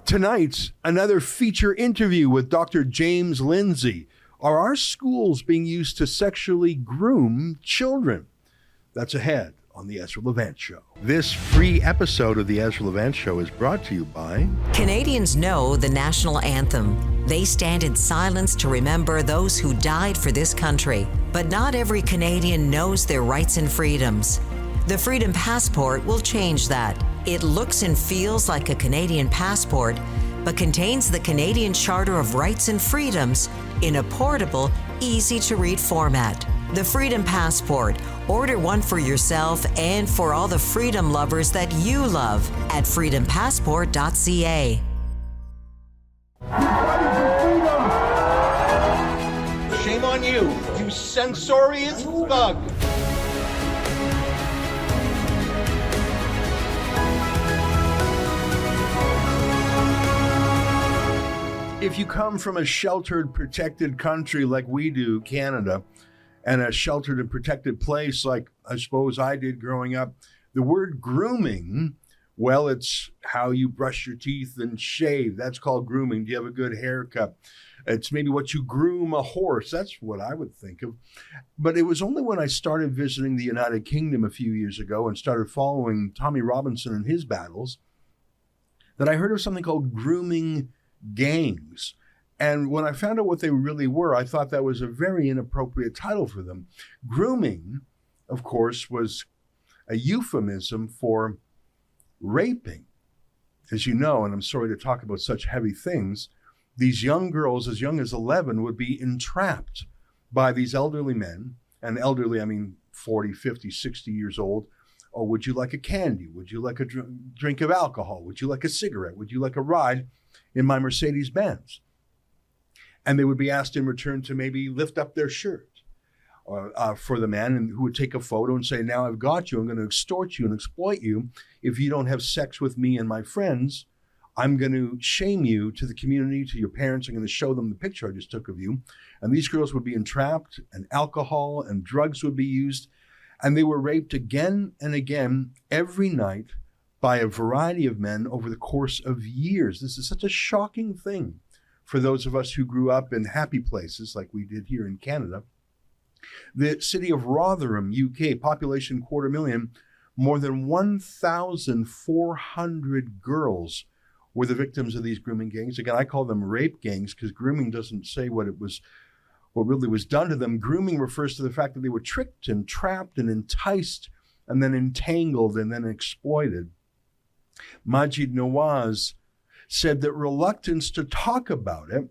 Tonight's another feature interview with Dr. James Lindsay. Are our schools being used to sexually groom children? That's ahead on the Ezra Levant Show. This free episode of the Ezra Levant Show is brought to you by... Canadians know the national anthem. They stand in silence to remember those who died for this country. But not every Canadian knows their rights and freedoms. The Freedom Passport will change that. It looks and feels like a Canadian passport, but contains the Canadian Charter of Rights and Freedoms in a portable, easy-to-read format. The Freedom Passport. Order one for yourself and for all the freedom lovers that you love at freedompassport.ca. Shame on you, you censorious thug. If you come from a sheltered, protected country like we do, Canada, and a sheltered and protected place like I suppose I did growing up, the word grooming, well, it's how you brush your teeth and shave. That's called grooming. Do you have a good haircut? It's maybe what you groom a horse. That's what I would think of. But it was only when I started visiting the United Kingdom a few years ago and started following Tommy Robinson and his battles that I heard of something called grooming gangs. And when I found out what they really were, I thought that was a very inappropriate title for them. Grooming, of course, was a euphemism for raping. As you know, and I'm sorry to talk about such heavy things, these young girls as young as 11 would be entrapped by these elderly men, and elderly, I mean 40, 50, 60 years old. Oh, would you like a candy? Would you like a drink of alcohol? Would you like a cigarette? Would you like a ride in my Mercedes-Benz? And they would be asked in return to maybe lift up their shirt for the man, and who would take a photo and say, now I've got you. I'm going to extort you and exploit you. If you don't have sex with me and my friends, I'm going to shame you to the community, to your parents. I'm going to show them the picture I just took of you. And these girls would be entrapped, and alcohol and drugs would be used. And they were raped again and again every night by a variety of men over the course of years. This is such a shocking thing for those of us who grew up in happy places like we did here in Canada. The city of Rotherham, UK, population 250,000, more than 1,400 girls were the victims of these grooming gangs. Again, I call them rape gangs because grooming doesn't say what really was done to them. Grooming refers to the fact that they were tricked and trapped and enticed and then entangled and then exploited. Majid Nawaz said that reluctance to talk about it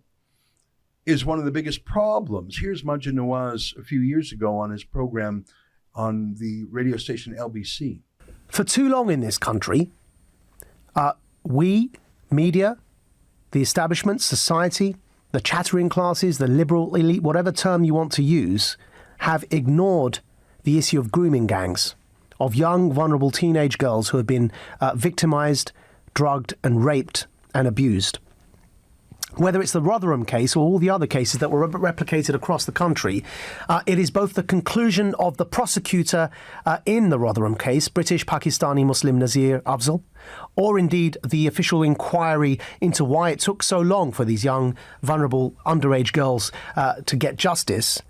is one of the biggest problems. Here's Majid Nawaz a few years ago on his program on the radio station LBC. For too long in this country, we, media, the establishment, society, the chattering classes, the liberal elite, whatever term you want to use, have ignored the issue of grooming gangs, of young, vulnerable teenage girls who have been victimized, drugged and raped and abused. Whether it's the Rotherham case or all the other cases that were replicated across the country, it is both the conclusion of the prosecutor in the Rotherham case, British Pakistani Muslim Nazir Afzal, or indeed the official inquiry into why it took so long for these young, vulnerable, underage girls to get justice.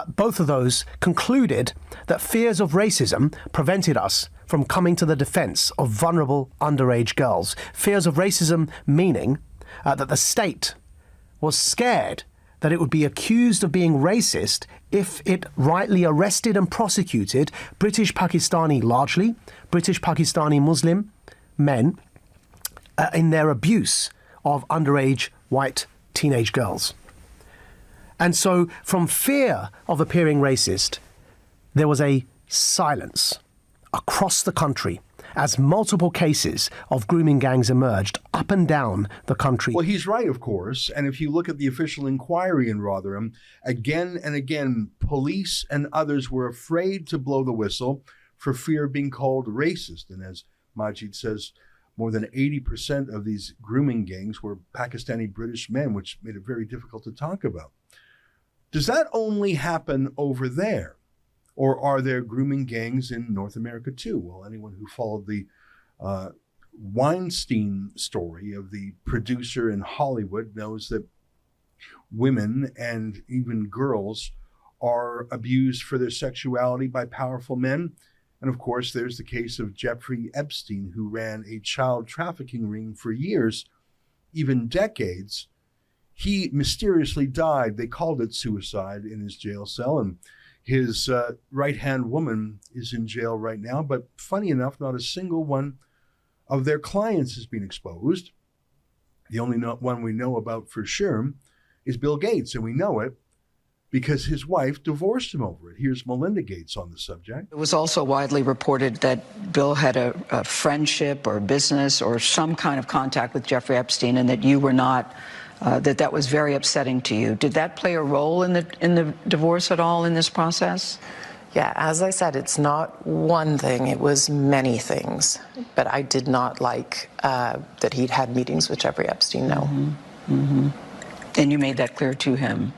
Both of those concluded that fears of racism prevented us from coming to the defence of vulnerable underage girls. Fears of racism meaning that the state was scared that it would be accused of being racist if it rightly arrested and prosecuted British Pakistani, largely British Pakistani Muslim men in their abuse of underage white teenage girls. And so from fear of appearing racist, there was a silence across the country as multiple cases of grooming gangs emerged up and down the country. Well, he's right, of course. And if you look at the official inquiry in Rotherham, again and again, police and others were afraid to blow the whistle for fear of being called racist. And as Majid says, more than 80% of these grooming gangs were Pakistani British men, which made it very difficult to talk about. Does that only happen over there? Or are there grooming gangs in North America too? Well, anyone who followed the Weinstein story of the producer in Hollywood knows that women and even girls are abused for their sexuality by powerful men. And of course, there's the case of Jeffrey Epstein, who ran a child trafficking ring for years, even decades. He mysteriously died. They called it suicide in his jail cell, and his right-hand woman is in jail right now. But funny enough, not a single one of their clients has been exposed. The only one we know about for sure is Bill Gates, and we know it because his wife divorced him over it. Here's Melinda Gates on the subject. It was also widely reported that Bill had a friendship or business or some kind of contact with Jeffrey Epstein, and that you were not, that was very upsetting to you. Did that play a role in the divorce at all in this process? Yeah, as I said, it's not one thing, it was many things. But I did not like that he'd had meetings with Jeffrey Epstein, no. Mm-hmm. Mm-hmm. And you made that clear to him?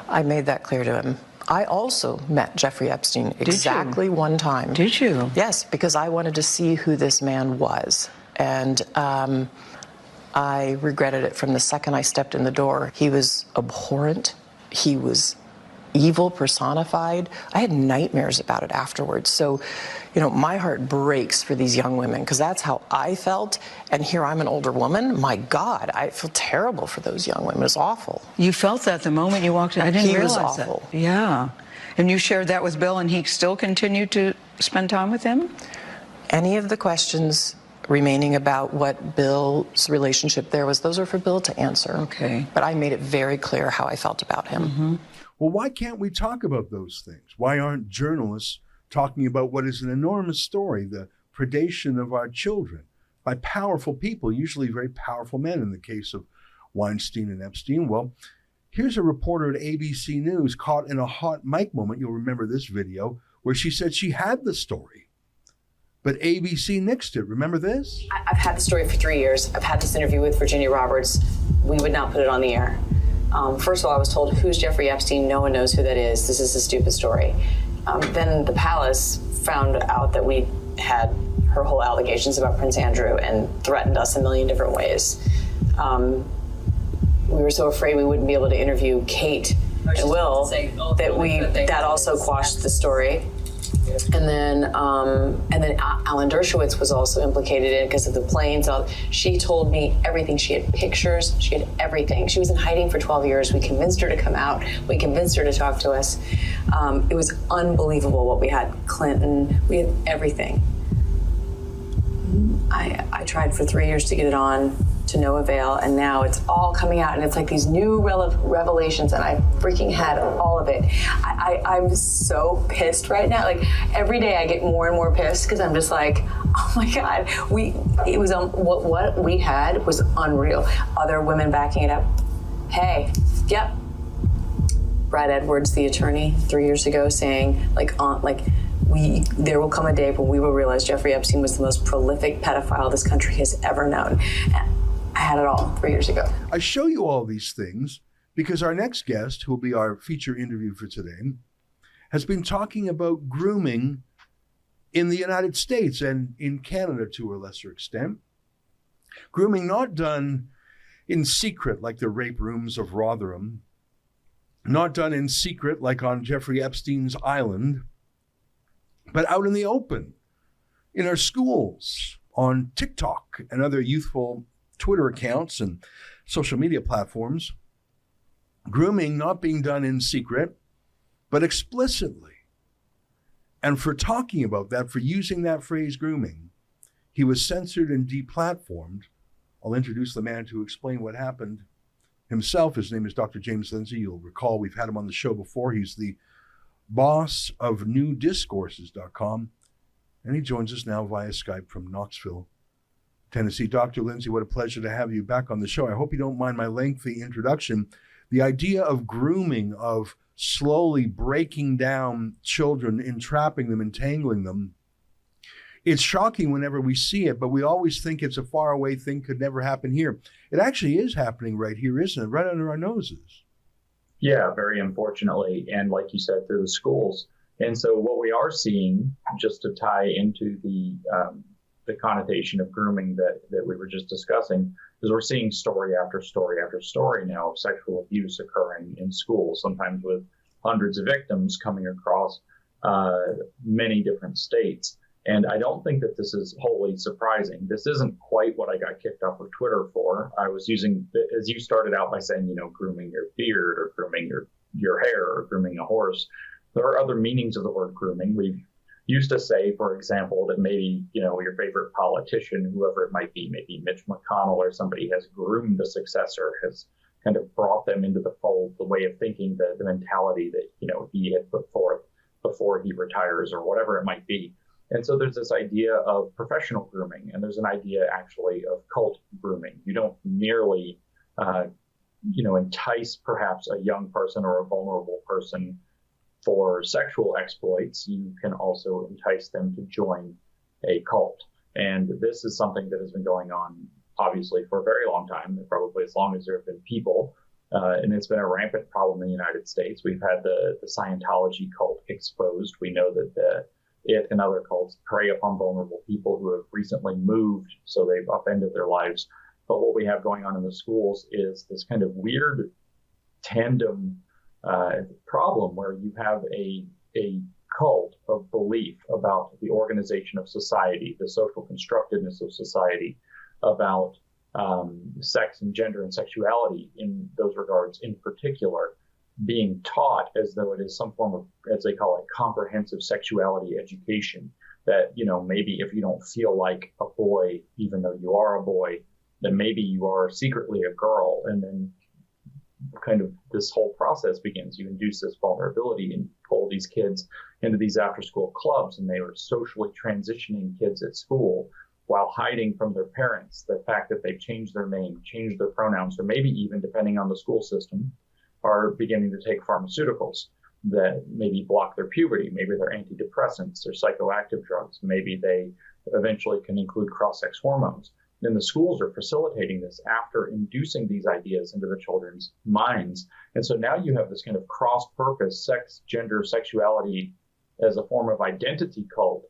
I made that clear to him. I also met Jeffrey Epstein exactly one time. Did you? Yes, because I wanted to see who this man was. And I regretted it from the second I stepped in the door. He was abhorrent. He was evil personified. I had nightmares about it afterwards. So, you know, my heart breaks for these young women because that's how I felt. And here I'm an older woman. My God, I feel terrible for those young women. It's awful. You felt that the moment you walked in? I didn't realize was awful. that. Yeah. And you shared that with Bill, and he still continued to spend time with him? Any of the questions remaining about what Bill's relationship there was, those are for Bill to answer. Okay. But I made it very clear how I felt about him. Mm-hmm. Well, why can't we talk about those things? Why aren't journalists talking about what is an enormous story, the predation of our children by powerful people, usually very powerful men in the case of Weinstein and Epstein? Well, here's a reporter at ABC News caught in a hot mic moment. You'll remember this video where she said she had the story, but ABC nixed it. Remember this? I've had the story for 3 years. I've had this interview with Virginia Roberts. We would not put it on the air. First of all, I was told, who's Jeffrey Epstein? No one knows who that is. This is a stupid story. Then the palace found out that we had her whole allegations about Prince Andrew and threatened us a million different ways. We were so afraid we wouldn't be able to interview Kate and Will that also quashed the story. And then Alan Dershowitz was also implicated in it because of the planes. She told me everything. She had pictures. She had everything. She was in hiding for 12 years. We convinced her to come out. We convinced her to talk to us. It was unbelievable what we had. Clinton. We had everything. I tried for 3 years to get it on, to no avail, and now it's all coming out, and it's like these new revelations, and I freaking had all of it. I'm so pissed right now. Like, every day I get more and more pissed because I'm just like, oh my God, what we had was unreal. Other women backing it up. Hey, yep. Brad Edwards, the attorney, 3 years ago, saying there will come a day when we will realize Jeffrey Epstein was the most prolific pedophile this country has ever known. I had it all 3 years ago. I show you all these things because our next guest, who will be our feature interview for today, has been talking about grooming in the United States and in Canada to a lesser extent. Grooming not done in secret like the rape rooms of Rotherham, not done in secret like on Jeffrey Epstein's island, but out in the open, in our schools, on TikTok and other youthful Twitter accounts and social media platforms. Grooming not being done in secret, but explicitly. And for talking about that, for using that phrase grooming, he was censored and deplatformed. I'll introduce the man to explain what happened himself. His name is Dr. James Lindsay. You'll recall we've had him on the show before. He's the boss of newdiscourses.com, and he joins us now via Skype from Knoxville, Tennessee. Dr. Lindsay, what a pleasure to have you back on the show. I hope you don't mind my lengthy introduction. The idea of grooming, of slowly breaking down children, entrapping them, entangling them, it's shocking whenever we see it, but we always think it's a faraway thing, could never happen here. It actually is happening right here, isn't it? Right under our noses. Yeah, very unfortunately. And like you said, through the schools. And so what we are seeing, just to tie into the the connotation of grooming that we were just discussing is we're seeing story after story after story now of sexual abuse occurring in schools, sometimes with hundreds of victims coming across many different states. And I don't think that this is wholly surprising. This isn't quite what I got kicked off of Twitter for. I was using, as you started out by saying, grooming your beard or grooming your hair or grooming a horse. There are other meanings of the word grooming. We used to say, for example, that maybe, your favorite politician, whoever it might be, maybe Mitch McConnell or somebody has groomed the successor, has kind of brought them into the fold, the way of thinking, the mentality that, he had put forth before he retires or whatever it might be. And so there's this idea of professional grooming, and there's an idea actually of cult grooming. You don't merely, entice perhaps a young person or a vulnerable person for sexual exploits. You can also entice them to join a cult. And this is something that has been going on, obviously, for a very long time, probably as long as there have been people. And it's been a rampant problem in the United States. We've had the Scientology cult exposed. We know that it and other cults prey upon vulnerable people who have recently moved, so they've upended their lives. But what we have going on in the schools is this kind of weird tandem problem where you have a cult of belief about the organization of society, the social constructedness of society, about sex and gender and sexuality in those regards in particular, being taught as though it is some form of, as they call it, comprehensive sexuality education. That, maybe if you don't feel like a boy, even though you are a boy, then maybe you are secretly a girl. And then kind of this whole process begins. You induce this vulnerability and pull these kids into these after-school clubs, and they are socially transitioning kids at school while hiding from their parents the fact that they've changed their name, changed their pronouns, or maybe even, depending on the school system, are beginning to take pharmaceuticals that maybe block their puberty. Maybe they're antidepressants, they're psychoactive drugs. Maybe they eventually can include cross-sex hormones. Then the schools are facilitating this after inducing these ideas into the children's minds. And so now you have this kind of cross-purpose sex, gender, sexuality as a form of identity cult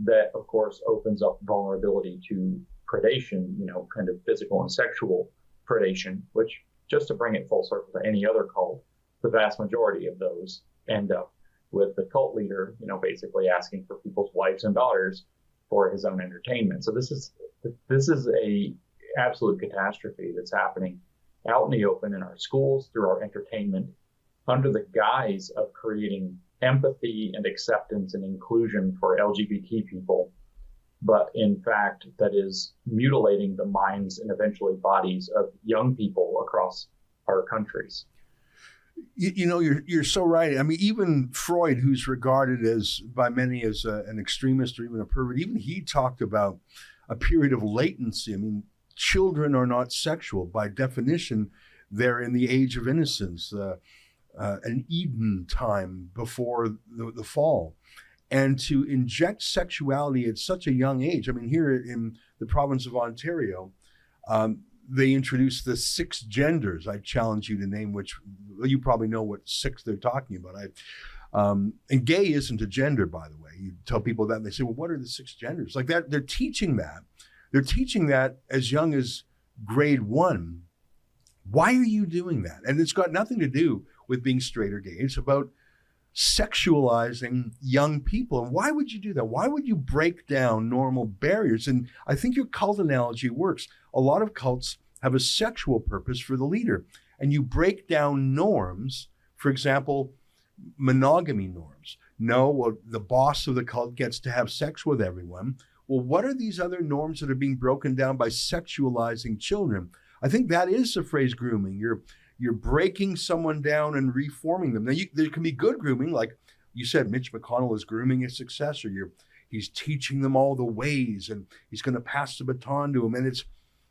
that, of course, opens up vulnerability to predation, kind of physical and sexual predation, which, just to bring it full circle to any other cult, the vast majority of those end up with the cult leader, basically asking for people's wives and daughters for his own entertainment. So this is a absolute catastrophe that's happening out in the open in our schools, through our entertainment, under the guise of creating empathy and acceptance and inclusion for LGBT people. But in fact, that is mutilating the minds and eventually bodies of young people across our countries. You're so right. I mean, even Freud, who's regarded as by many as an extremist or even a pervert, even he talked about a period of latency. I mean, children are not sexual. By definition, they're in the age of innocence, an Eden time before the fall. And to inject sexuality at such a young age, I mean, here in the province of Ontario, they introduced the 6 genders. I challenge you to name which. You probably know what 6 they're talking about. And gay isn't a gender, by the way. You tell people that, and they say, well, what are the 6 genders? Like that, they're teaching that. They're teaching that as young as grade 1. Why are you doing that? And it's got nothing to do with being straight or gay. It's about sexualizing young people. And why would you do that? Why would you break down normal barriers? And I think your cult analogy works. A lot of cults have a sexual purpose for the leader, and you break down norms. For example, monogamy norms. No, well, the boss of the cult gets to have sex with everyone. Well, what are these other norms that are being broken down by sexualizing children? I think that is the phrase grooming. You're breaking someone down and reforming them. Now, there can be good grooming, like you said, Mitch McConnell is grooming his successor. He's teaching them all the ways, and he's going to pass the baton to them. And it's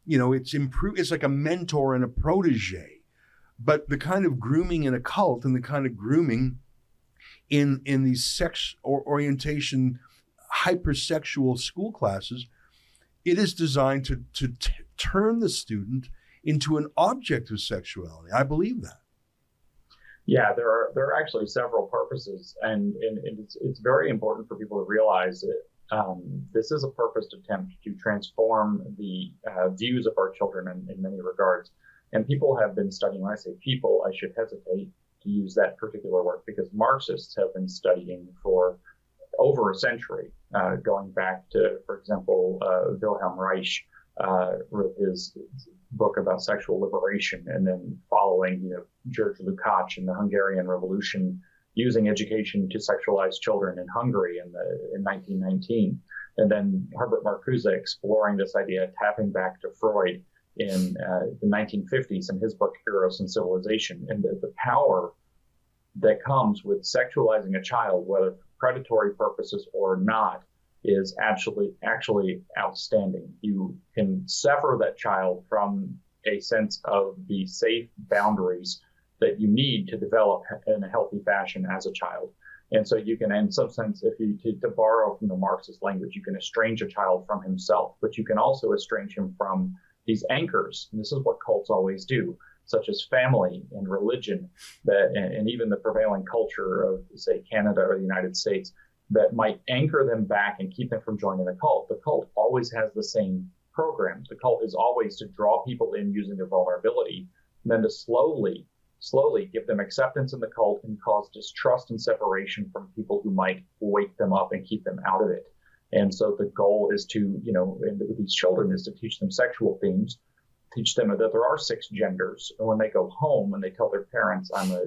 it's like a mentor and a protege. But the kind of grooming in a cult and the kind of grooming in these sex or orientation, hypersexual school classes, it is designed to turn the student into an object of sexuality. I believe that. Yeah, there are actually several purposes, and it's very important for people to realize that this is a purposed attempt to transform the views of our children in many regards. And people have been studying, when I say people, I should hesitate to use that particular word, because Marxists have been studying for over a century, going back to, for example, Wilhelm Reich wrote his book about sexual liberation, and then following, George Lukács in the Hungarian Revolution, using education to sexualize children in Hungary in 1919, and then Herbert Marcuse exploring this idea, tapping back to Freud in the 1950s in his book Eros and Civilization, and the power that comes with sexualizing a child, whether for predatory purposes or not, is actually outstanding. You can sever that child from a sense of the safe boundaries that you need to develop in a healthy fashion as a child. And so you can, in some sense, if you to borrow from the Marxist language, you can estrange a child from himself, but you can also estrange him from these anchors. And this is what cults always do, such as family and religion, and even the prevailing culture of, say, Canada or the United States, that might anchor them back and keep them from joining the cult. The cult always has the same program. The cult is always to draw people in using their vulnerability, and then to slowly give them acceptance in the cult and cause distrust and separation from people who might wake them up and keep them out of it. And so the goal is to, and with these children, is to teach them sexual themes, teach them that there are 6 genders. And when they go home and they tell their parents, I'm a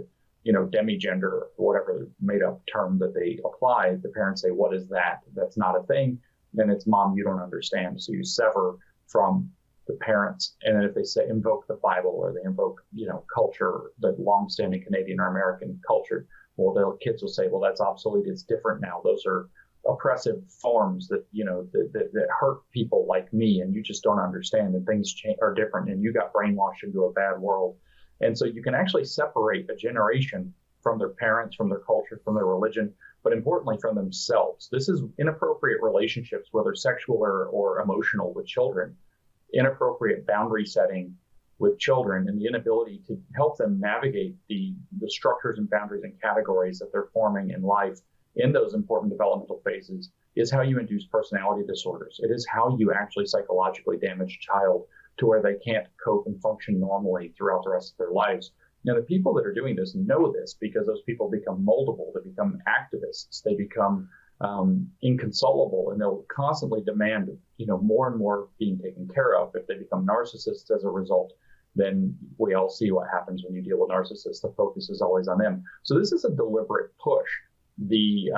demigender, or whatever made up term that they apply, the parents say, what is that? That's not a thing. Then it's, Mom, you don't understand. So you sever from the parents. And then if they say invoke the Bible, or they invoke, culture, the longstanding Canadian or American culture, well, the kids will say, well, that's obsolete. It's different now. Those are oppressive forms that, that hurt people like me, and you just don't understand, and things are different, and you got brainwashed into a bad world. And so you can actually separate a generation from their parents, from their culture, from their religion, but importantly from themselves. This is inappropriate relationships, whether sexual or emotional, with children, inappropriate boundary setting with children, and the inability to help them navigate the structures and boundaries and categories that they're forming in life in those important developmental phases, is how you induce personality disorders. It is how you actually psychologically damage a child to where they can't cope and function normally throughout the rest of their lives. Now, the people that are doing this know this, because those people become moldable, they become activists, they become inconsolable, and they'll constantly demand, more and more being taken care of. If they become narcissists as a result, then we all see what happens when you deal with narcissists. The focus is always on them. So this is a deliberate push. The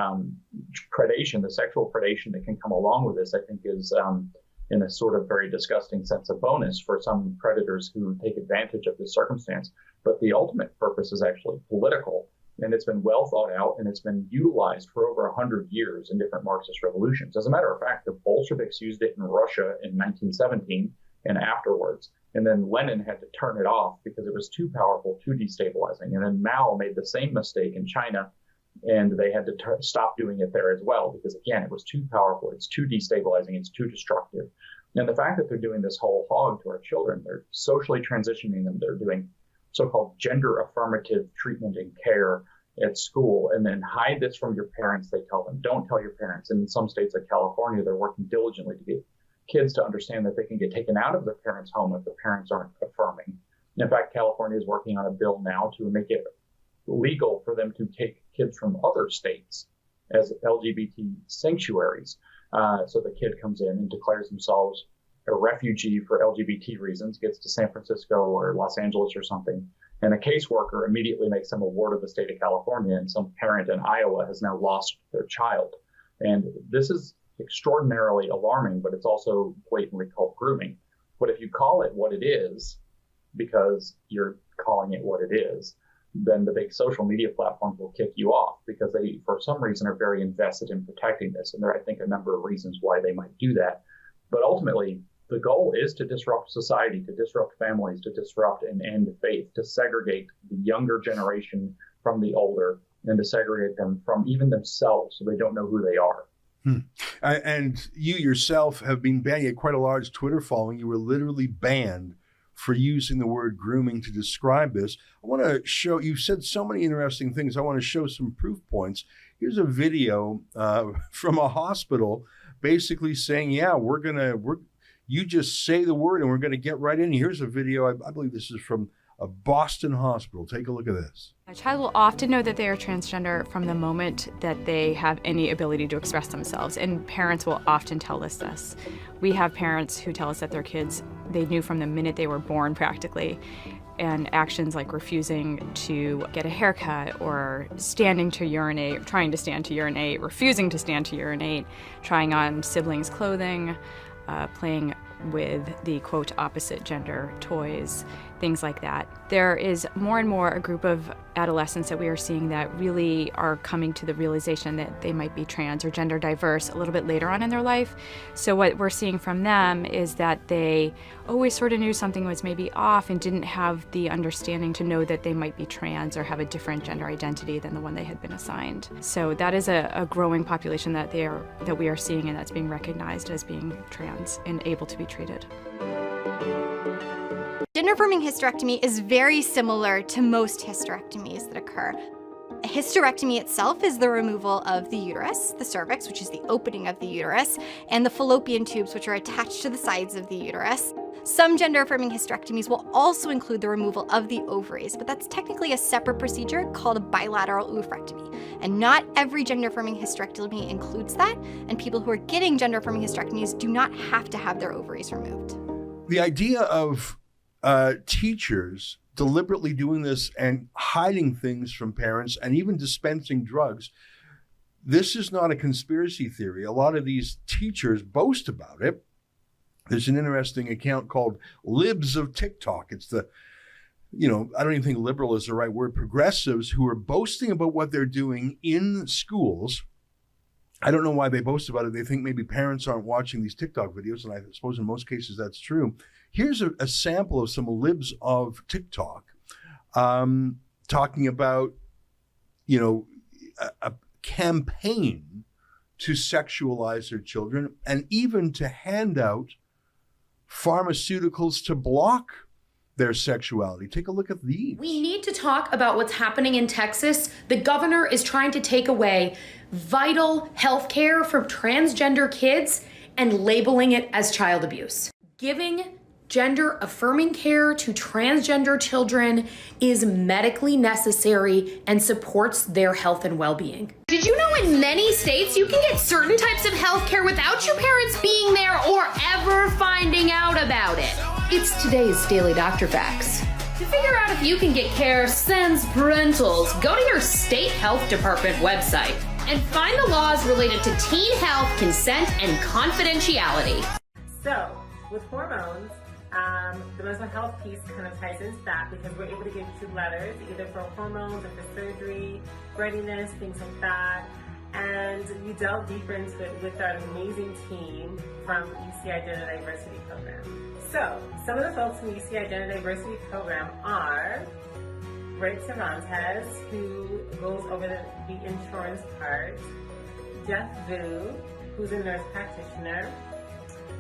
predation, the sexual predation that can come along with this, I think, is in a sort of very disgusting sense a bonus for some predators who take advantage of this circumstance. But the ultimate purpose is actually political, and it's been well thought out, and it's been utilized for over 100 years in different Marxist revolutions. As a matter of fact, the Bolsheviks used it in Russia in 1917 and afterwards. And then Lenin had to turn it off because it was too powerful, too destabilizing. And then Mao made the same mistake in China, and they had to stop doing it there as well, because, again, it was too powerful, it's too destabilizing, it's too destructive. And the fact that they're doing this whole hog to our children, they're socially transitioning them, they're doing so-called gender affirmative treatment and care at school, and then hide this from your parents. They tell them, don't tell your parents. And in some states like California, they're working diligently to get kids to understand that they can get taken out of their parents' home if the parents aren't affirming. In fact, California is working on a bill now to make it legal for them to take kids from other states as LGBT sanctuaries. So the kid comes in and declares themselves a refugee for LGBT reasons, gets to San Francisco or Los Angeles or something, and a caseworker immediately makes them a ward of the state of California, and some parent in Iowa has now lost their child. And this is extraordinarily alarming, but it's also blatantly called grooming. But if you call it what it is, because you're calling it what it is, then the big social media platforms will kick you off, because they, for some reason, are very invested in protecting this. And there are, I think, a number of reasons why they might do that. But ultimately, the goal is to disrupt society, to disrupt families, to disrupt and end faith, to segregate the younger generation from the older, and to segregate them from even themselves so they don't know who they are. And you yourself have been banned. You had quite a large Twitter following. You were literally banned for using the word grooming to describe this. I want to show, you've said so many interesting things. I want to show some proof points. Here's a video from a hospital basically saying, yeah, you just say the word and we're going to get right in. Here's a video. I believe this is from a Boston hospital. Take a look at this. A child will often know that they are transgender from the moment that they have any ability to express themselves, and parents will often tell us this. We have parents who tell us that their kids, they knew from the minute they were born practically, and actions like refusing to get a haircut or standing to urinate, trying to stand to urinate, refusing to stand to urinate, trying on siblings' clothing, playing with the, quote, opposite gender toys, things like that. There is more and more a group of adolescents that we are seeing that really are coming to the realization that they might be trans or gender diverse a little bit later on in their life. So what we're seeing from them is that they always sort of knew something was maybe off and didn't have the understanding to know that they might be trans or have a different gender identity than the one they had been assigned. So that is a growing population that we are seeing, and that's being recognized as being trans and able to be treated. Gender-affirming hysterectomy is very similar to most hysterectomies that occur. A hysterectomy itself is the removal of the uterus, the cervix, which is the opening of the uterus, and the fallopian tubes, which are attached to the sides of the uterus. Some gender-affirming hysterectomies will also include the removal of the ovaries, but that's technically a separate procedure called a bilateral oophorectomy. And not every gender-affirming hysterectomy includes that, and people who are getting gender-affirming hysterectomies do not have to have their ovaries removed. The idea of teachers deliberately doing this and hiding things from parents and even dispensing drugs, this is not a conspiracy theory. A lot of these teachers boast about it. There's an interesting account called Libs of TikTok. It's I don't even think liberal is the right word, progressives who are boasting about what they're doing in schools. I don't know why they boast about it. They think maybe parents aren't watching these TikTok videos, and I suppose in most cases that's true. Here's a sample of some libs of TikTok talking about, a campaign to sexualize their children and even to hand out pharmaceuticals to block their sexuality. Take a look at these. We need to talk about what's happening in Texas. The governor is trying to take away vital health care from transgender kids and labeling it as child abuse. Giving gender-affirming care to transgender children is medically necessary and supports their health and well-being. Did you know in many states you can get certain types of health care without your parents being there or ever finding out about it? It's today's Daily Doctor Facts. To figure out if you can get care sans parentals, go to your state health department website and find the laws related to teen health, consent, and confidentiality. So, with hormones, the mental health piece kind of ties into that because we're able to give 2 letters, either for hormones or for surgery, readiness, things like that. And we delve deeper into it with our amazing team from UCI Gender Diversity Program. So, some of the folks from UCI Gender Diversity Program are Rick Cervantes, who goes over the insurance part, Jeff Vu, who's a nurse practitioner,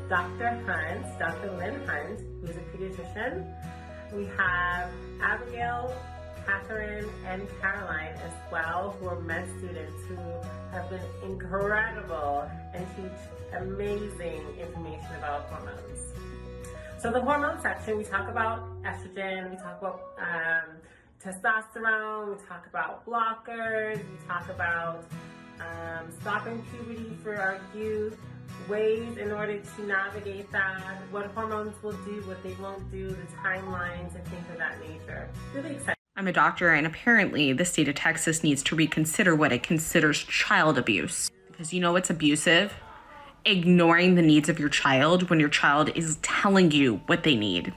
Dr. Hunt, Dr. Lynn Hunt, who's a pediatrician. We have Abigail, Catherine, and Caroline as well, who are med students who have been incredible and teach amazing information about hormones. So the hormone section, we talk about estrogen, we talk about testosterone, we talk about blockers, we talk about stopping puberty for our youth, ways in order to navigate that, what hormones will do, what they won't do, the timelines and things of that nature. Really exciting. I'm a doctor, and apparently the state of Texas needs to reconsider what it considers child abuse. Because you know what's abusive? Ignoring the needs of your child when your child is telling you what they need.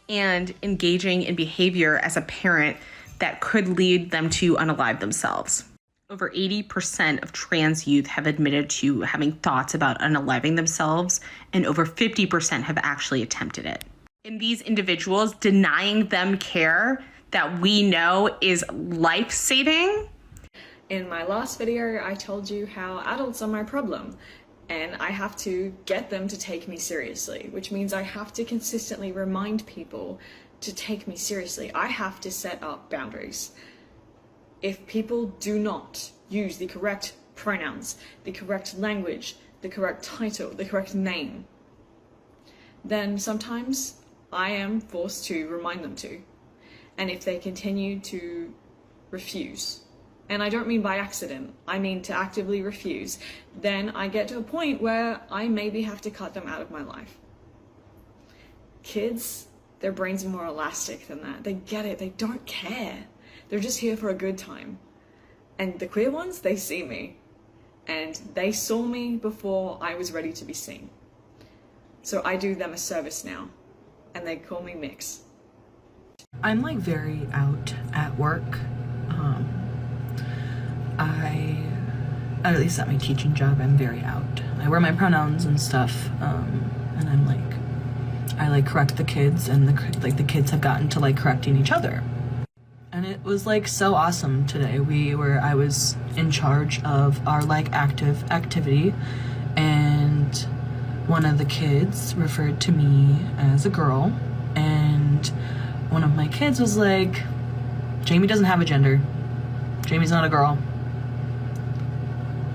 And engaging in behavior as a parent that could lead them to unalive themselves. Over 80% of trans youth have admitted to having thoughts about unaliving themselves, and over 50% have actually attempted it. In these individuals, denying them care that we know is life-saving. In my last video, I told you how adults are my problem, and I have to get them to take me seriously, which means I have to consistently remind people to take me seriously. I have to set up boundaries. If people do not use the correct pronouns, the correct language, the correct title, the correct name, then sometimes I am forced to remind them to. And if they continue to refuse, and I don't mean by accident, I mean to actively refuse, then I get to a point where I maybe have to cut them out of my life. Kids, their brains are more elastic than that. They get it, they don't care. They're just here for a good time. And the queer ones, they see me. And they saw me before I was ready to be seen. So I do them a service now, and they call me Mix. I'm like very out at work. At least at my teaching job, I'm very out. I wear my pronouns and stuff, and I'm like, I like correct the kids, and the kids have gotten to like correcting each other. And it was like so awesome today. I was in charge of our like active activity, and one of the kids referred to me as a girl, and one of my kids was like, Jamie doesn't have a gender. Jamie's not a girl.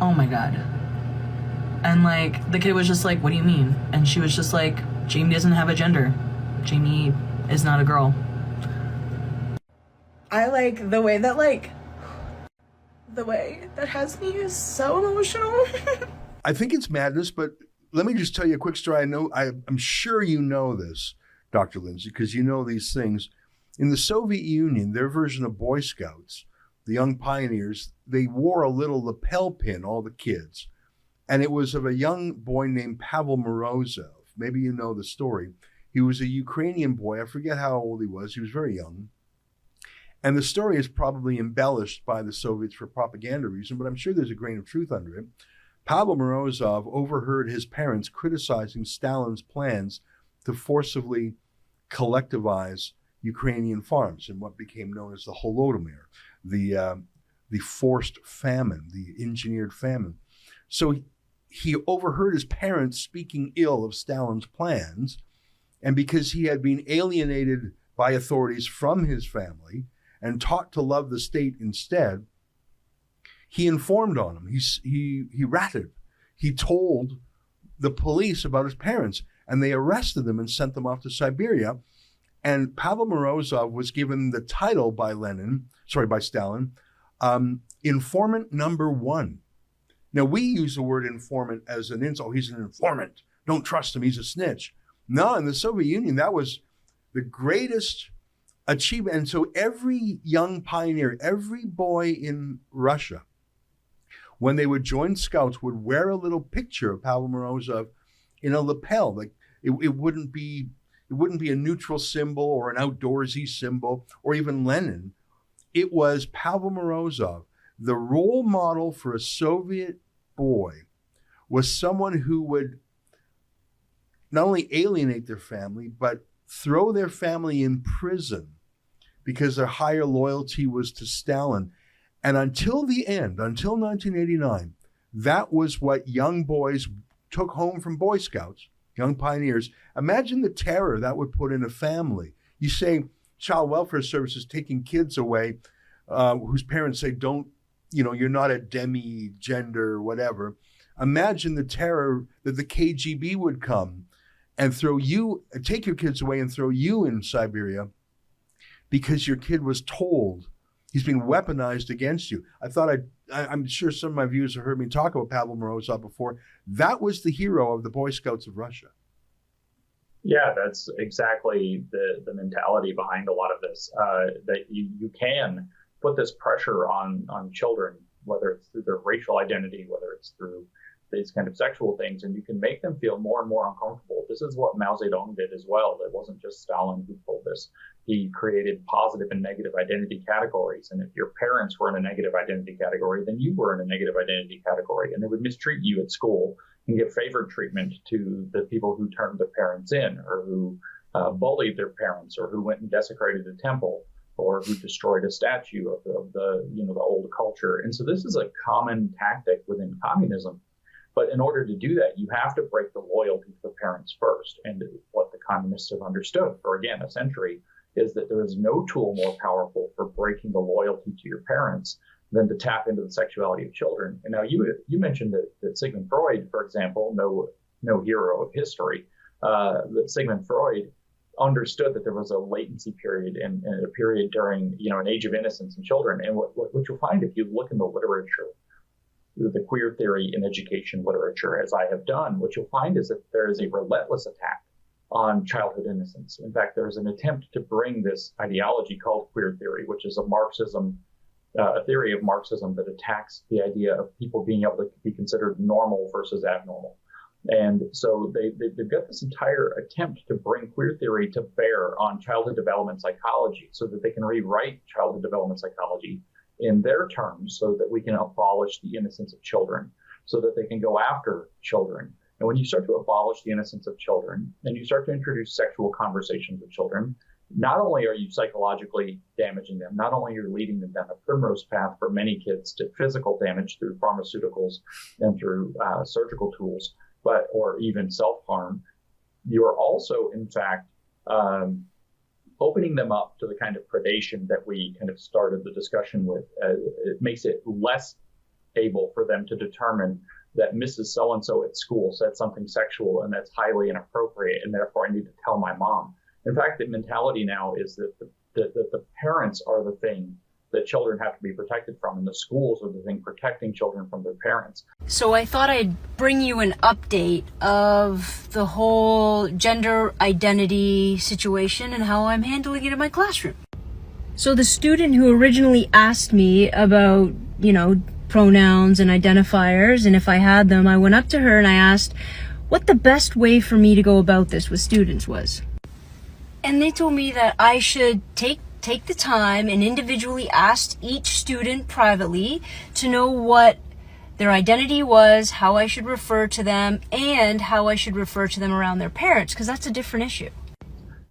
Oh my God. And like, the kid was just like, what do you mean? And she was just like, Jamie doesn't have a gender. Jamie is not a girl. I like the way that has me is so emotional. I think it's madness, but let me just tell you a quick story. I'm sure you know this, Dr. Lindsay, because you know these things. In the Soviet Union, their version of Boy Scouts, the young pioneers, they wore a little lapel pin, all the kids. And it was of a young boy named Pavel Morozov. Maybe you know the story. He was a Ukrainian boy. I forget how old he was. He was very young. And the story is probably embellished by the Soviets for propaganda reason, but I'm sure there's a grain of truth under it. Pavel Morozov overheard his parents criticizing Stalin's plans to forcibly collectivize Ukrainian farms in what became known as the Holodomor, the forced famine, the engineered famine. So he overheard his parents speaking ill of Stalin's plans, and because he had been alienated by authorities from his family and taught to love the state instead, he informed on him. He ratted. He told the police about his parents, and they arrested them and sent them off to Siberia. And Pavel Morozov was given the title by Stalin, informant number one. Now, we use the word informant as an insult. He's an informant. Don't trust him. He's a snitch. No, in the Soviet Union, that was the greatest achievement. And so every young pioneer, every boy in Russia, when they would join Scouts, would wear a little picture of Pavel Morozov in a lapel. Like it wouldn't be a neutral symbol or an outdoorsy symbol or even Lenin. It was Pavel Morozov. The role model for a Soviet boy was someone who would not only alienate their family, but throw their family in prison because their higher loyalty was to Stalin. And until the end, until 1989, that was what young boys took home from Boy Scouts, young pioneers. Imagine the terror that would put in a family. You say Child Welfare Services taking kids away whose parents say, don't, you're not a demi-gender, whatever. Imagine the terror that the KGB would come and take your kids away and throw you in Siberia because your kid was told he's being weaponized against you. I'm sure some of my viewers have heard me talk about Pavel Morozov before. That was the hero of the Boy Scouts of Russia. Yeah, that's exactly the mentality behind a lot of this, that you can put this pressure on children, whether it's through their racial identity, whether it's through these kind of sexual things, and you can make them feel more and more uncomfortable. This is what Mao Zedong did as well. It wasn't just Stalin who pulled this. He created positive and negative identity categories. And if your parents were in a negative identity category, then you were in a negative identity category, and they would mistreat you at school and give favored treatment to the people who turned their parents in, or who bullied their parents, or who went and desecrated a temple, or who destroyed a statue of the old culture. And so this is a common tactic within communism. But in order to do that, you have to break the loyalty to the parents first. And what the communists have understood for, again, a century is that there is no tool more powerful for breaking the loyalty to your parents than to tap into the sexuality of children. And now you mentioned that Sigmund Freud, for example, no hero of history, that Sigmund Freud understood that there was a latency period and a period during, an age of innocence in children. And what you'll find if you look in the literature, the queer theory in education literature, as I have done, what you'll find is that there is a relentless attack on childhood innocence. In fact, there's an attempt to bring this ideology called queer theory, which is a theory of Marxism that attacks the idea of people being able to be considered normal versus abnormal. And so they've got this entire attempt to bring queer theory to bear on childhood development psychology so that they can rewrite childhood development psychology in their terms so that we can abolish the innocence of children, so that they can go after children. And when you start to abolish the innocence of children and you start to introduce sexual conversations with children, not only are you psychologically damaging them, not only are you leading them down a primrose path for many kids to physical damage through pharmaceuticals and through surgical tools, or even self-harm, you're also, in fact, opening them up to the kind of predation that we kind of started the discussion with. It makes it less able for them to determine that Mrs. So-and-so at school said something sexual and that's highly inappropriate, and therefore I need to tell my mom. In fact, the mentality now is that the parents are the thing that children have to be protected from, and the schools are the thing protecting children from their parents. So I thought I'd bring you an update of the whole gender identity situation and how I'm handling it in my classroom. So the student who originally asked me about, pronouns and identifiers, and if I had them, I went up to her and I asked what the best way for me to go about this with students was. And they told me that I should take the time and individually ask each student privately to know what their identity was, how I should refer to them, and how I should refer to them around their parents, because that's a different issue.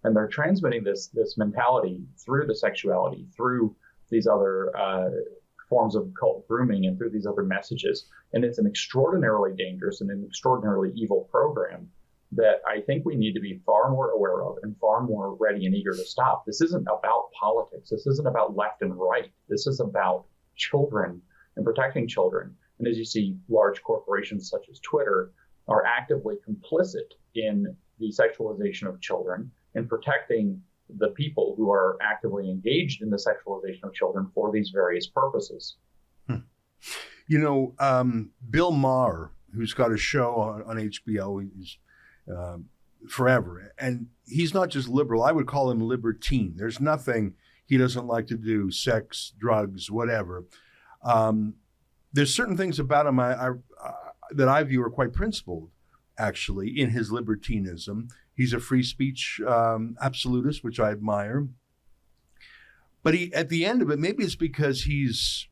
And they're transmitting this mentality through the sexuality, through these other forms of cult grooming, and through these other messages. And it's an extraordinarily dangerous and an extraordinarily evil program that I think we need to be far more aware of and far more ready and eager to stop. This isn't about politics. This isn't about left and right. This is about children and protecting children. And as you see, large corporations such as Twitter are actively complicit in the sexualization of children and protecting the people who are actively engaged in the sexualization of children for these various purposes. Bill Maher, who's got a show on HBO, he's forever. And he's not just liberal. I would call him libertine. There's nothing he doesn't like to do, sex, drugs, whatever. There's certain things about him that I view are quite principled, actually, in his libertinism. He's a free speech absolutist, which I admire. But at the end of it, maybe it's because he's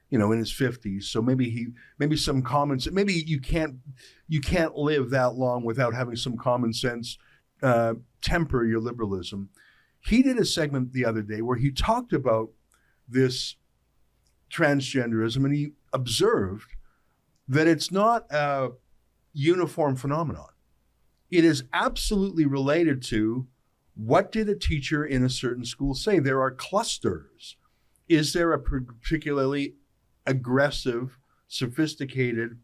in his 50s. So maybe some common sense. Maybe you can't live that long without having some common sense temper your liberalism. He did a segment the other day where he talked about this transgenderism, and he observed that it's not a uniform phenomenon. It is absolutely related to what did a teacher in a certain school say. There are clusters. Is there a particularly aggressive, sophisticated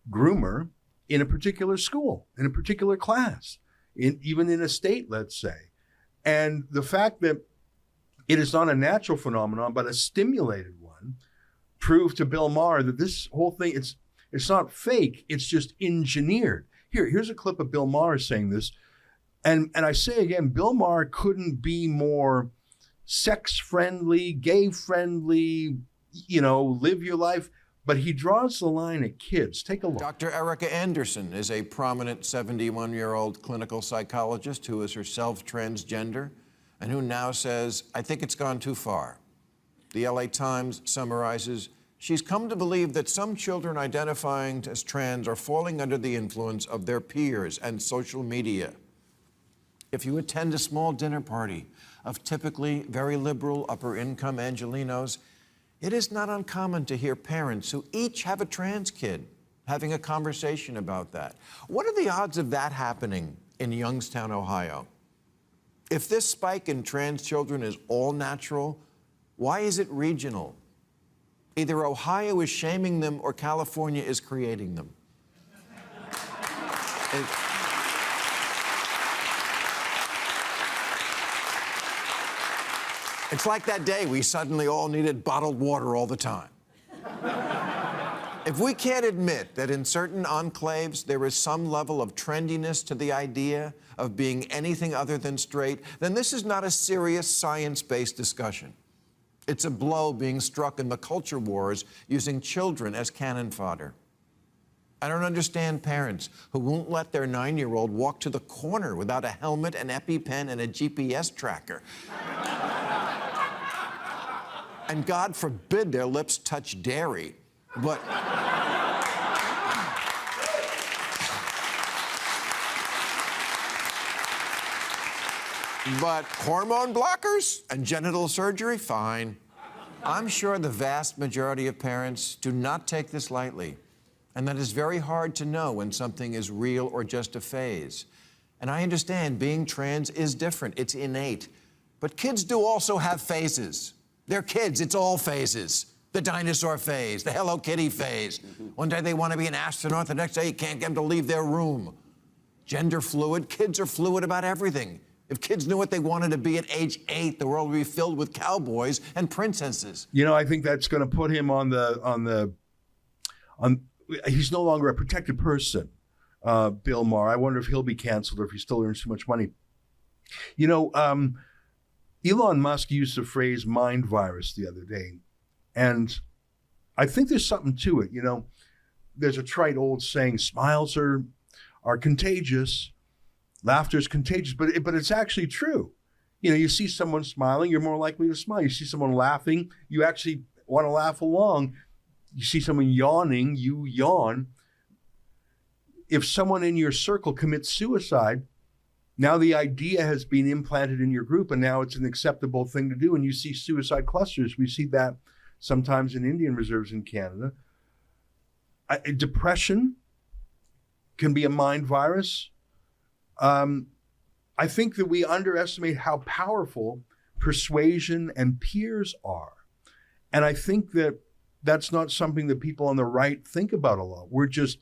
groomer in a particular school, in a particular class, even in a state, let's say? And the fact that it is not a natural phenomenon, but a stimulated one, proved to Bill Maher that this whole thing, it's not fake, it's just engineered. Here's a clip of Bill Maher saying this. And I say again, Bill Maher couldn't be more sex-friendly, gay-friendly, live your life. But he draws the line at kids. Take a look. Dr. Erica Anderson is a prominent 71-year-old clinical psychologist who is herself transgender and who now says, I think it's gone too far. The LA Times summarizes, she's come to believe that some children identifying as trans are falling under the influence of their peers and social media. If you attend a small dinner party of typically very liberal, upper-income Angelenos, it is not uncommon to hear parents who each have a trans kid having a conversation about that. What are the odds of that happening in Youngstown, Ohio? If this spike in trans children is all natural, why is it regional? Either Ohio is shaming them or California is creating them. It's like that day we suddenly all needed bottled water all the time. If we can't admit that in certain enclaves there is some level of trendiness to the idea of being anything other than straight, then this is not a serious science-based discussion. It's a blow being struck in the culture wars using children as cannon fodder. I don't understand parents who won't let their 9-year-old walk to the corner without a helmet, an EpiPen, and a GPS tracker. And God forbid their lips touch dairy, but... But hormone blockers and genital surgery, fine. I'm sure the vast majority of parents do not take this lightly, and that it's very hard to know when something is real or just a phase. And I understand being trans is different, it's innate. But kids do also have phases. They're kids, it's all phases. The dinosaur phase, the Hello Kitty phase. One day they want to be an astronaut, the next day you can't get them to leave their room. Gender fluid, kids are fluid about everything. If kids knew what they wanted to be at age 8, the world would be filled with cowboys and princesses. You know, I think that's going to put him he's no longer a protected person, Bill Maher. I wonder if he'll be canceled or if he still earns too much money. You know, Elon Musk used the phrase mind virus the other day. And I think there's something to it. You know, there's a trite old saying, smiles are contagious. Laughter is contagious, but it's actually true. You know, you see someone smiling, you're more likely to smile. You see someone laughing, you actually want to laugh along. You see someone yawning, you yawn. If someone in your circle commits suicide, now the idea has been implanted in your group, and now it's an acceptable thing to do. And you see suicide clusters. We see that sometimes in Indian reserves in Canada. Depression can be a mind virus. I think that we underestimate how powerful persuasion and peers are. And I think that that's not something that people on the right think about a lot. We're just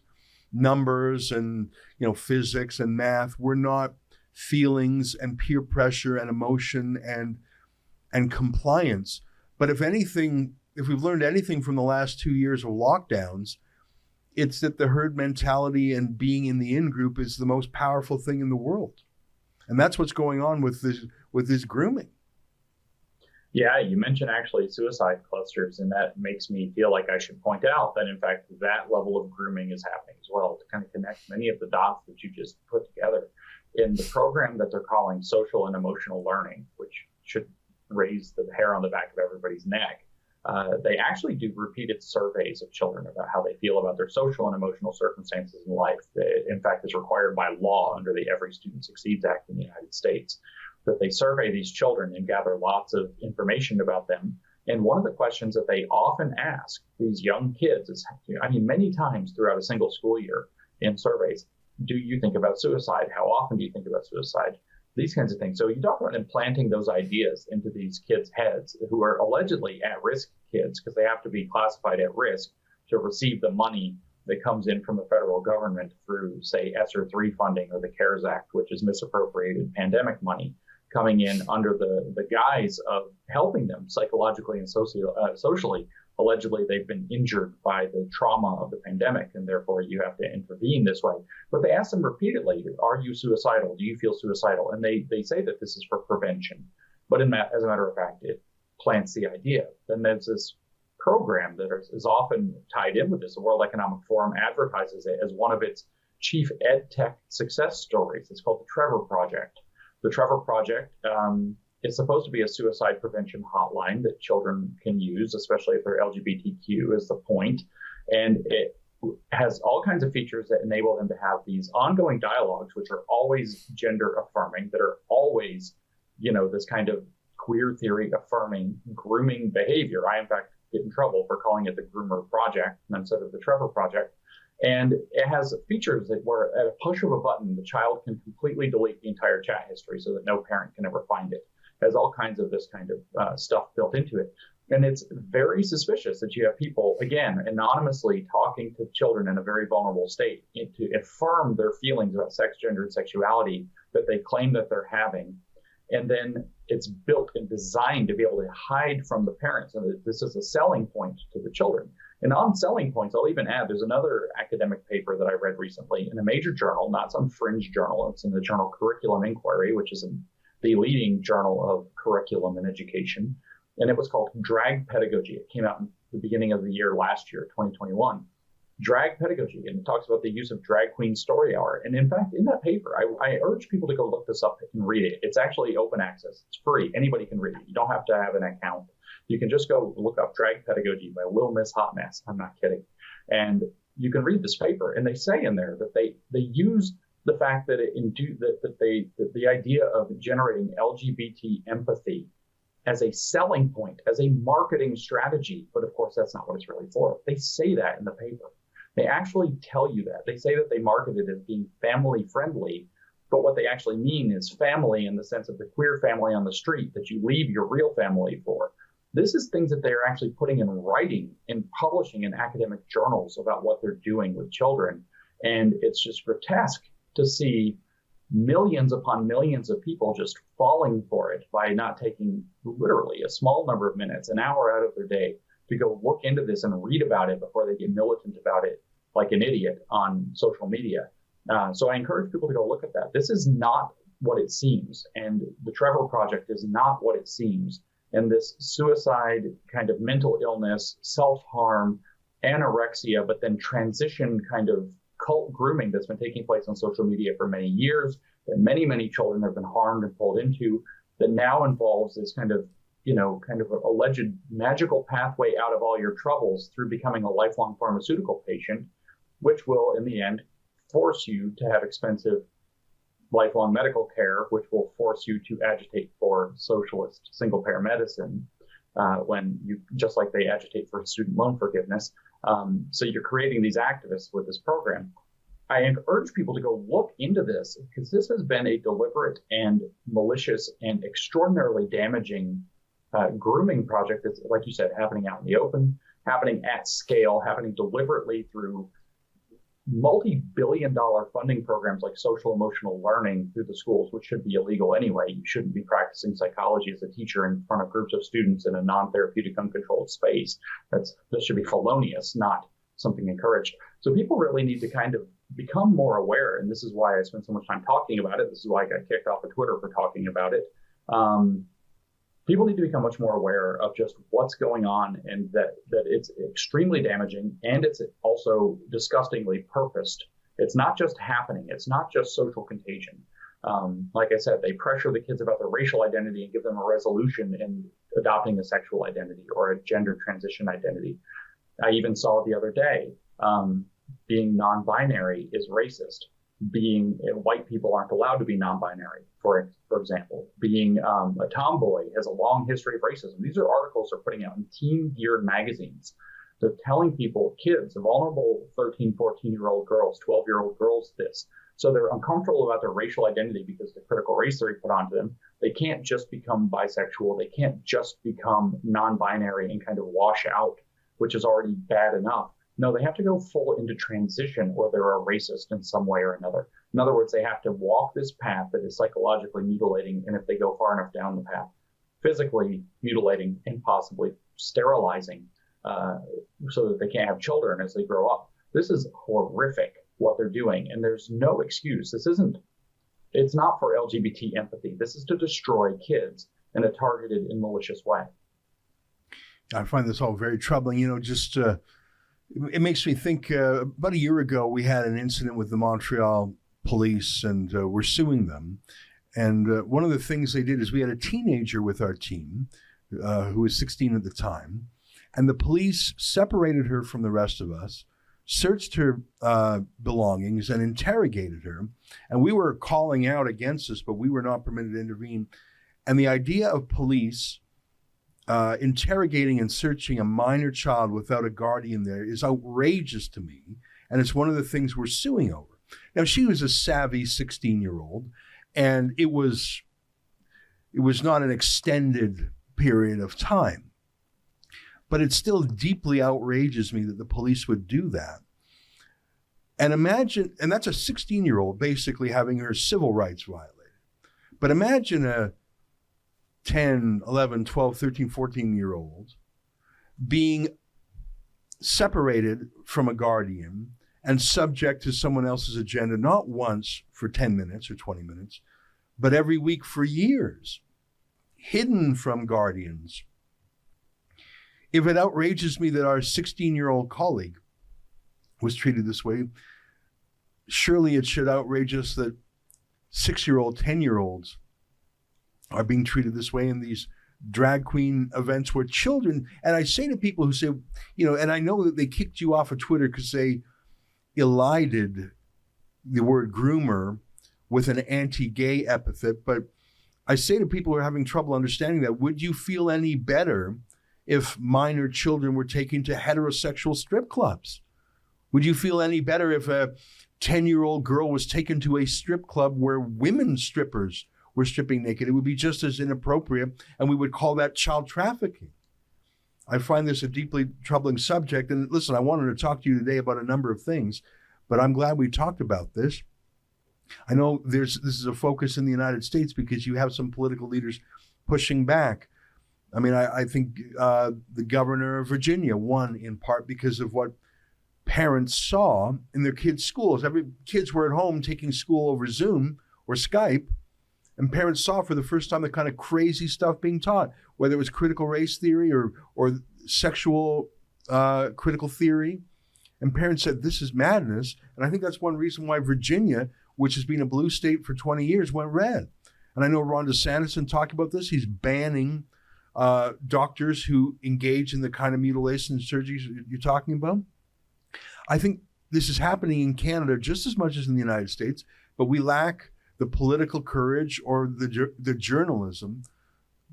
numbers and, you know, physics and math. We're not feelings and peer pressure and emotion and compliance. But if anything, if we've learned anything from the last 2 years of lockdowns, it's that the herd mentality and being in the in-group is the most powerful thing in the world. And that's what's going on with this grooming. Yeah, you mentioned actually suicide clusters, and that makes me feel like I should point out that, in fact, that level of grooming is happening as well, to kind of connect many of the dots that you just put together. In the program that they're calling social and emotional learning, which should raise the hair on the back of everybody's neck, they actually do repeated surveys of children about how they feel about their social and emotional circumstances in life. In fact, it's required by law under the Every Student Succeeds Act in the United States that they survey these children and gather lots of information about them. And one of the questions that they often ask these young kids is, I mean, many times throughout a single school year in surveys, do you think about suicide? How often do you think about suicide? These kinds of things. So you talk about implanting those ideas into these kids' heads who are allegedly at-risk kids because they have to be classified at risk to receive the money that comes in from the federal government through, say, ESSER 3 funding or the CARES Act, which is misappropriated pandemic money coming in under the guise of helping them psychologically and socially. Allegedly, they've been injured by the trauma of the pandemic, and therefore you have to intervene this way. But they ask them repeatedly, are you suicidal? Do you feel suicidal? And they say that this is for prevention. But as a matter of fact, it plants the idea. Then there's this program that is often tied in with this. The World Economic Forum advertises it as one of its chief ed tech success stories. It's called the Trevor Project. The Trevor Project is supposed to be a suicide prevention hotline that children can use, especially if they're LGBTQ is the point. And it has all kinds of features that enable them to have these ongoing dialogues, which are always gender affirming, that are always, you know, this kind of queer theory affirming grooming behavior. I, in fact, get in trouble for calling it the Groomer Project instead of the Trevor Project. And it has features that where at a push of a button, the child can completely delete the entire chat history so that no parent can ever find it. It has all kinds of this kind of stuff built into it. And it's very suspicious that you have people, again, anonymously talking to children in a very vulnerable state to affirm their feelings about sex, gender, and sexuality that they claim that they're having. And then it's built and designed to be able to hide from the parents. And this is a selling point to the children. And on selling points, I'll even add, there's another academic paper that I read recently in a major journal, not some fringe journal. It's in the journal Curriculum Inquiry, which is the leading journal of curriculum and education. And it was called Drag Pedagogy. It came out in the beginning of the year last year, 2021. Drag Pedagogy, and it talks about the use of drag queen story hour. And in fact, in that paper, I urge people to go look this up and read it. It's actually open access. It's free. Anybody can read it. You don't have to have an account. You can just go look up Drag Pedagogy by Lil Miss Hot Mess. I'm not kidding. And you can read this paper. And they say in there that they use the fact that the idea of generating LGBT empathy as a selling point, as a marketing strategy. But of course, that's not what it's really for. They say that in the paper. They actually tell you that. They say that they market it as being family friendly, but what they actually mean is family in the sense of the queer family on the street that you leave your real family for. This is things that they're actually putting in writing and publishing in academic journals about what they're doing with children. And it's just grotesque to see millions upon millions of people just falling for it by not taking literally a small number of minutes, an hour out of their day to go look into this and read about it before they get militant about it like an idiot on social media. So I encourage people to go look at that. This is not what it seems. And the Trevor Project is not what it seems. And this suicide, kind of mental illness, self-harm, anorexia, but then transition kind of cult grooming that's been taking place on social media for many years, that many, many children have been harmed and pulled into, that now involves this kind of alleged magical pathway out of all your troubles through becoming a lifelong pharmaceutical patient, which will, in the end, force you to have expensive lifelong medical care, which will force you to agitate for socialist single-payer medicine, when you, just like they agitate for student loan forgiveness. So you're creating these activists with this program. I urge people to go look into this because this has been a deliberate and malicious and extraordinarily damaging grooming project that's, like you said, happening out in the open, happening at scale, happening deliberately through multi-billion-dollar funding programs like social emotional learning through the schools, which should be illegal anyway. You shouldn't be practicing psychology as a teacher in front of groups of students in a non-therapeutic, uncontrolled space. This should be felonious, not something encouraged. So people really need to kind of become more aware, and this is why I spend so much time talking about it. This is why I got kicked off of Twitter for talking about it. People need to become much more aware of just what's going on, and that it's extremely damaging, and it's also disgustingly purposed. It's not just happening. It's not just social contagion. Like I said, they pressure the kids about their racial identity and give them a resolution in adopting a sexual identity or a gender transition identity. I even saw the other day, being non-binary is racist. White people aren't allowed to be non-binary, for example. Being a tomboy has a long history of racism. These are articles they're putting out in teen-geared magazines. They're telling people, kids, vulnerable 13, 14-year-old girls, 12-year-old girls, this. So they're uncomfortable about their racial identity because the critical race theory put onto them. They can't just become bisexual. They can't just become non-binary and kind of wash out, which is already bad enough. No, they have to go full into transition or they're a racist in some way or another. In other words, they have to walk this path that is psychologically mutilating, and if they go far enough down the path, physically mutilating and possibly sterilizing so that they can't have children as they grow up. This is horrific what they're doing, and there's no excuse. It's not for LGBT empathy. This is to destroy kids in a targeted and malicious way. I find this all very troubling. It makes me think, about a year ago, we had an incident with the Montreal police, and we're suing them. And one of the things they did is we had a teenager with our team who was 16 at the time, and the police separated her from the rest of us, searched her belongings, and interrogated her. And we were calling out against this, but we were not permitted to intervene. And the idea of police interrogating and searching a minor child without a guardian there is outrageous to me. And it's one of the things we're suing over. Now, she was a savvy 16-year-old, and it was not an extended period of time. But it still deeply outrages me that the police would do that. And imagine, and that's a 16-year-old basically having her civil rights violated. But imagine a 10, 11, 12, 13, 14-year-old being separated from a guardian and subject to someone else's agenda, not once for 10 minutes or 20 minutes, but every week for years, hidden from guardians. If it outrages me that our 16-year-old colleague was treated this way, surely it should outrage us that 6-year-old, 10-year-olds are being treated this way in these drag queen events where children, and I say to people who say, and I know that they kicked you off of Twitter because they elided the word groomer with an anti-gay epithet, but I say to people who are having trouble understanding that, would you feel any better if minor children were taken to heterosexual strip clubs? Would you feel any better if a 10-year-old girl was taken to a strip club where women strippers were stripping naked? It would be just as inappropriate, and we would call that child trafficking. I find this a deeply troubling subject. And listen, I wanted to talk to you today about a number of things, but I'm glad we talked about this. I know this is a focus in the United States because you have some political leaders pushing back. I mean, I think the governor of Virginia won in part because of what parents saw in their kids' schools. Kids were at home taking school over Zoom or Skype, and parents saw for the first time the kind of crazy stuff being taught, whether it was critical race theory or sexual critical theory. And parents said, this is madness. And I think that's one reason why Virginia, which has been a blue state for 20 years, went red. And I know Ron DeSantis talked about this. He's banning doctors who engage in the kind of mutilation surgeries you're talking about. I think this is happening in Canada just as much as in the United States, but we lack the political courage or the journalism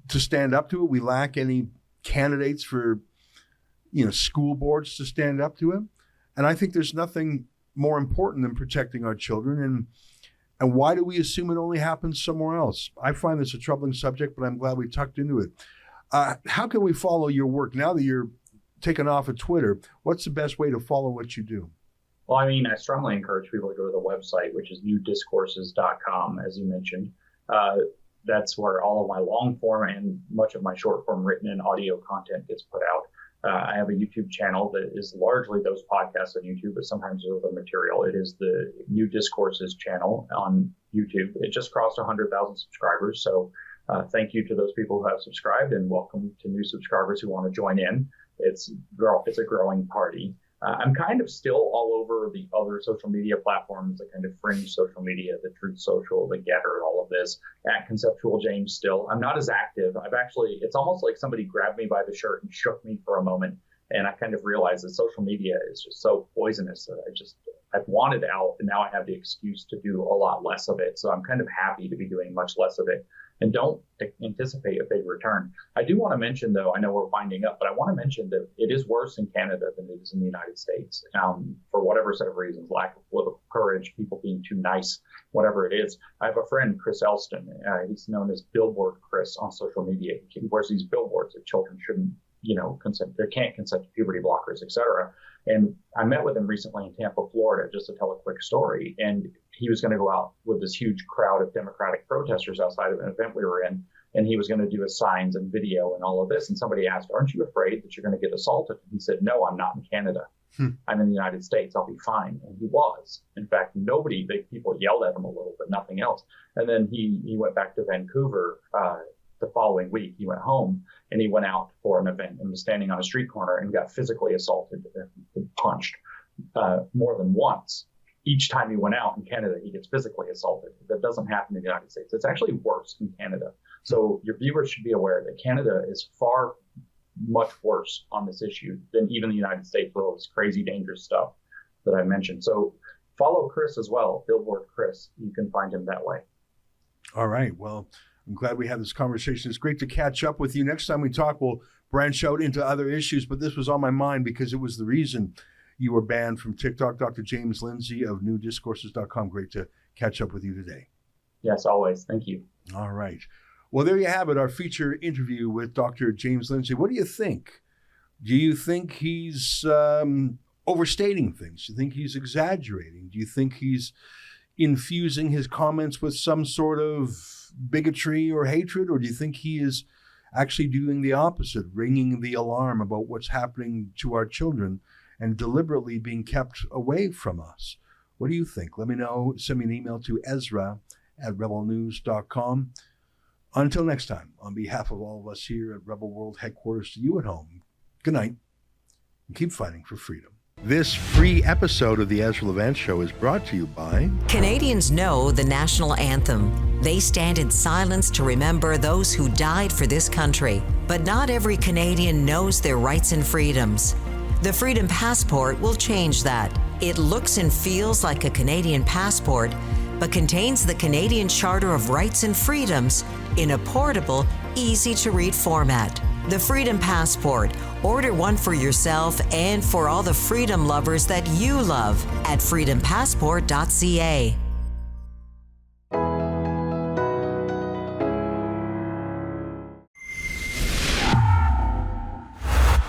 to stand up to it. We lack any candidates for, school boards to stand up to it. And I think there's nothing more important than protecting our children. And why do we assume it only happens somewhere else? I find this a troubling subject, but I'm glad we tucked into it. How can we follow your work now that you're taken off of Twitter? What's the best way to follow what you do? Well, I mean, I strongly encourage people to go to the website, which is newdiscourses.com, as you mentioned. That's where all of my long form and much of my short form written and audio content gets put out. I have a YouTube channel that is largely those podcasts on YouTube, but sometimes there's other material. It is the New Discourses channel on YouTube. It just crossed 100,000 subscribers. So thank you to those people who have subscribed, and welcome to new subscribers who want to join in. It's a growing party. I'm kind of still all over the other social media platforms, the kind of fringe social media, the Truth Social, the Getter, all of this, at Conceptual James still. I'm not as active. It's almost like somebody grabbed me by the shirt and shook me for a moment. And I kind of realized that social media is just so poisonous that I've wanted out, and now I have the excuse to do a lot less of it. So I'm kind of happy to be doing much less of it and don't anticipate a big return. I do want to mention, though, I know we're winding up, but I want to mention that it is worse in Canada than it is in the United States, for whatever set of reasons, lack of political courage, people being too nice, whatever it is. I have a friend, Chris Elston. He's known as Billboard Chris on social media. He wears these billboards that children shouldn't, consent. They can't consent to puberty blockers, et cetera. And I met with him recently in Tampa, Florida, just to tell a quick story. And he was going to go out with this huge crowd of Democratic protesters outside of an event we were in. And he was going to do his signs and video and all of this. And somebody asked, aren't you afraid that you're going to get assaulted? And he said, no, I'm not in Canada. I'm in the United States. I'll be fine. And he was. In fact, people yelled at him a little, but nothing else. And then he went back to Vancouver the following week. He went home and he went out for an event and was standing on a street corner and got physically assaulted and punched more than once. Each time he went out in Canada, he gets physically assaulted. That doesn't happen in the United States. It's actually worse in Canada. So your viewers should be aware that Canada is far much worse on this issue than even the United States with all this crazy, dangerous stuff that I mentioned. So follow Chris as well, Billboard Chris. You can find him that way. All right. Well, I'm glad we had this conversation. It's great to catch up with you. Next time we talk, we'll branch out into other issues, but this was on my mind because it was the reason you were banned from TikTok. Dr. James Lindsay of newdiscourses.com. Great to catch up with you today. Yes, always. Thank you. All right. Well, there you have it, our feature interview with Dr. James Lindsay. What do you think? Do you think he's overstating things? Do you think he's exaggerating? Do you think he's infusing his comments with some sort of bigotry or hatred? Or do you think he is actually doing the opposite, ringing the alarm about what's happening to our children and deliberately being kept away from us? What do you think? Let me know. Send me an email to ezra@rebelnews.com. Until next time, on behalf of all of us here at Rebel World Headquarters, to you at home, good night, and keep fighting for freedom. This free episode of the Ezra Levant Show is brought to you by Canadians know the national anthem. They stand in silence to remember those who died for this country. But not every Canadian knows their rights and freedoms. The Freedom Passport will change that. It looks and feels like a Canadian passport, but contains the Canadian Charter of Rights and Freedoms in a portable, easy-to-read format. The Freedom Passport. Order one for yourself and for all the freedom lovers that you love at freedompassport.ca.